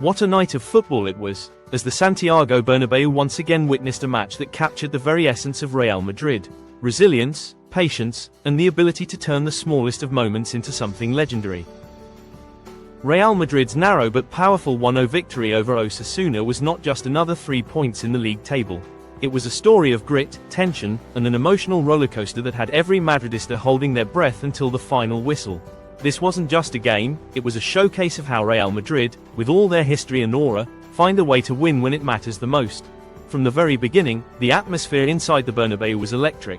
What a night of football it was, as the Santiago Bernabéu once again witnessed a match that captured the very essence of Real Madrid: resilience, patience, and the ability to turn the smallest of moments into something legendary. Real Madrid's narrow but powerful 1-0 victory over Osasuna was not just another 3 points in the league table. It was a story of grit, tension, and an emotional rollercoaster that had every Madridista holding their breath until the final whistle. This wasn't just a game, it was a showcase of how Real Madrid, with all their history and aura, find a way to win when it matters the most. From the very beginning, the atmosphere inside the Bernabéu was electric.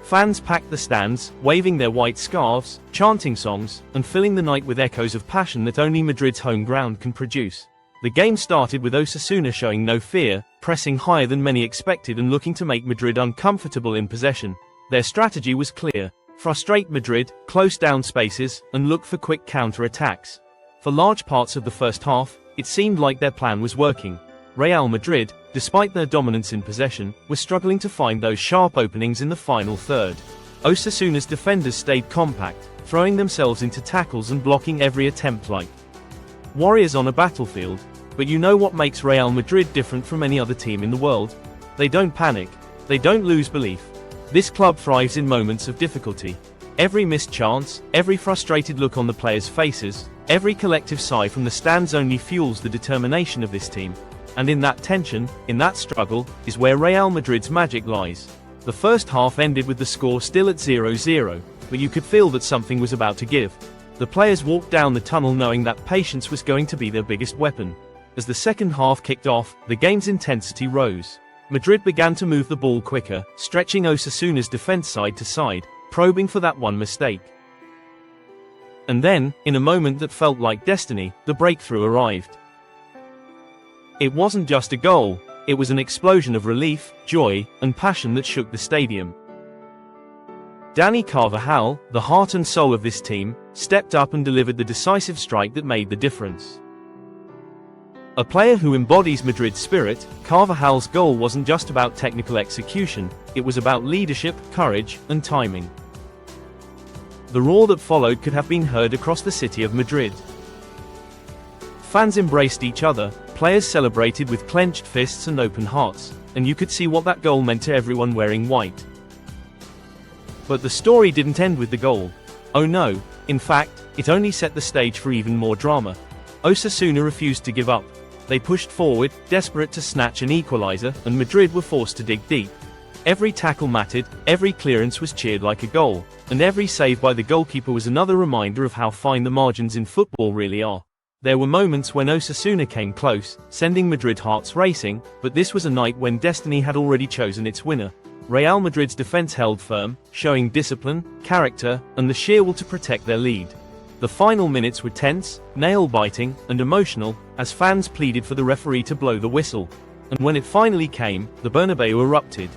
Fans packed the stands, waving their white scarves, chanting songs, and filling the night with echoes of passion that only Madrid's home ground can produce. The game started with Osasuna showing no fear, pressing higher than many expected and looking to make Madrid uncomfortable in possession. Their strategy was clear: frustrate Madrid, close down spaces, and look for quick counter-attacks. For large parts of the first half, it seemed like their plan was working. Real Madrid, despite their dominance in possession, were struggling to find those sharp openings in the final third. Osasuna's defenders stayed compact, throwing themselves into tackles and blocking every attempt like warriors on a battlefield. But you know what makes Real Madrid different from any other team in the world? They don't panic. They don't lose belief. This club thrives in moments of difficulty. Every missed chance, every frustrated look on the players' faces, every collective sigh from the stands only fuels the determination of this team. And in that tension, in that struggle, is where Real Madrid's magic lies. The first half ended with the score still at 0-0, but you could feel that something was about to give. The players walked down the tunnel knowing that patience was going to be their biggest weapon. As the second half kicked off, the game's intensity rose. Madrid began to move the ball quicker, stretching Osasuna's defense side to side, probing for that one mistake. And then, in a moment that felt like destiny, the breakthrough arrived. It wasn't just a goal, it was an explosion of relief, joy, and passion that shook the stadium. Dani Carvajal, the heart and soul of this team, stepped up and delivered the decisive strike that made the difference. A player who embodies Madrid's spirit, Carvajal's goal wasn't just about technical execution, it was about leadership, courage, and timing. The roar that followed could have been heard across the city of Madrid. Fans embraced each other, players celebrated with clenched fists and open hearts, and you could see what that goal meant to everyone wearing white. But the story didn't end with the goal. Oh no, in fact, it only set the stage for even more drama. Osasuna refused to give up. They pushed forward, desperate to snatch an equalizer, and Madrid were forced to dig deep. Every tackle mattered, every clearance was cheered like a goal, and every save by the goalkeeper was another reminder of how fine the margins in football really are. There were moments when Osasuna came close, sending Madrid hearts racing, but this was a night when destiny had already chosen its winner. Real Madrid's defense held firm, showing discipline, character, and the sheer will to protect their lead. The final minutes were tense, nail-biting, and emotional, as fans pleaded for the referee to blow the whistle. And when it finally came, the Bernabéu erupted.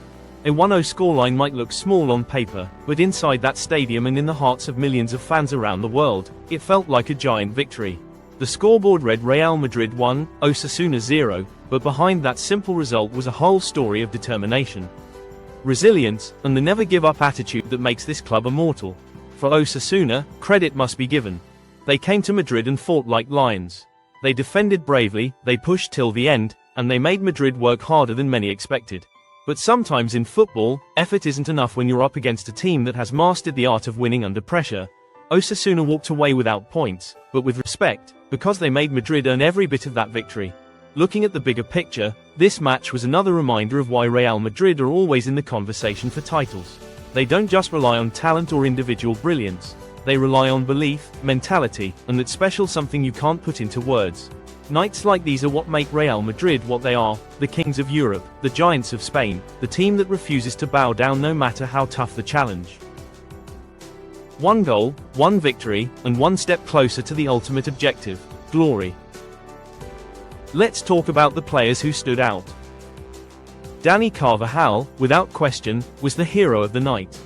A 1-0 scoreline might look small on paper, but inside that stadium and in the hearts of millions of fans around the world, it felt like a giant victory. The scoreboard read Real Madrid 1, Osasuna 0, but behind that simple result was a whole story of determination, resilience, and the never-give-up attitude that makes this club immortal. For Osasuna, credit must be given. They came to Madrid and fought like lions. They defended bravely, they pushed till the end, and they made Madrid work harder than many expected. But sometimes in football, effort isn't enough when you're up against a team that has mastered the art of winning under pressure. Osasuna walked away without points, but with respect, because they made Madrid earn every bit of that victory. Looking at the bigger picture, this match was another reminder of why Real Madrid are always in the conversation for titles. They don't just rely on talent or individual brilliance. They rely on belief, mentality, and that special something you can't put into words. Nights like these are what make Real Madrid what they are: the kings of Europe, the giants of Spain, the team that refuses to bow down no matter how tough the challenge. One goal, one victory, and one step closer to the ultimate objective: glory. Let's talk about the players who stood out. Dani Carvajal, without question, was the hero of the night.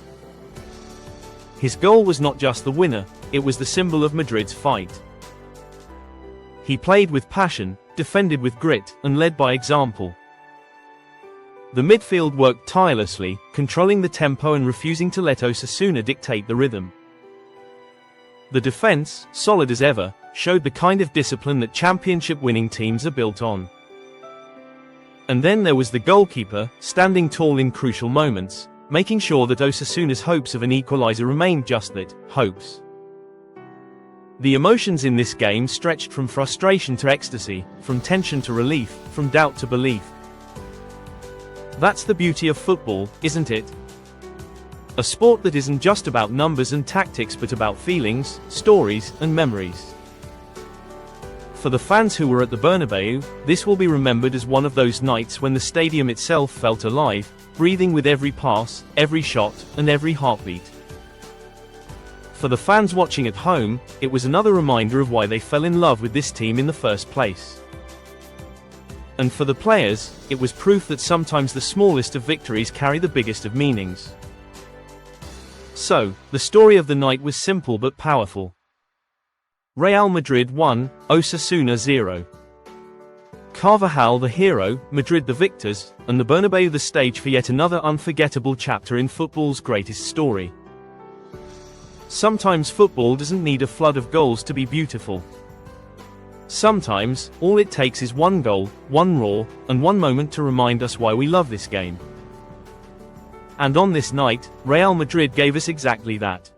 His goal was not just the winner, it was the symbol of Madrid's fight. He played with passion, defended with grit, and led by example. The midfield worked tirelessly, controlling the tempo and refusing to let Osasuna dictate the rhythm. The defense, solid as ever, showed the kind of discipline that championship-winning teams are built on. And then there was the goalkeeper, standing tall in crucial moments, making sure that Osasuna's hopes of an equalizer remained just that, hopes. The emotions in this game stretched from frustration to ecstasy, from tension to relief, from doubt to belief. That's the beauty of football, isn't it? A sport that isn't just about numbers and tactics but about feelings, stories, and memories. For the fans who were at the Bernabéu, this will be remembered as one of those nights when the stadium itself felt alive, breathing with every pass, every shot, and every heartbeat. For the fans watching at home, it was another reminder of why they fell in love with this team in the first place. And for the players, it was proof that sometimes the smallest of victories carry the biggest of meanings. So, the story of the night was simple but powerful. Real Madrid 1, Osasuna 0. Carvajal the hero, Madrid the victors, and the Bernabéu the stage for yet another unforgettable chapter in football's greatest story. Sometimes football doesn't need a flood of goals to be beautiful. Sometimes, all it takes is one goal, one roar, and one moment to remind us why we love this game. And on this night, Real Madrid gave us exactly that.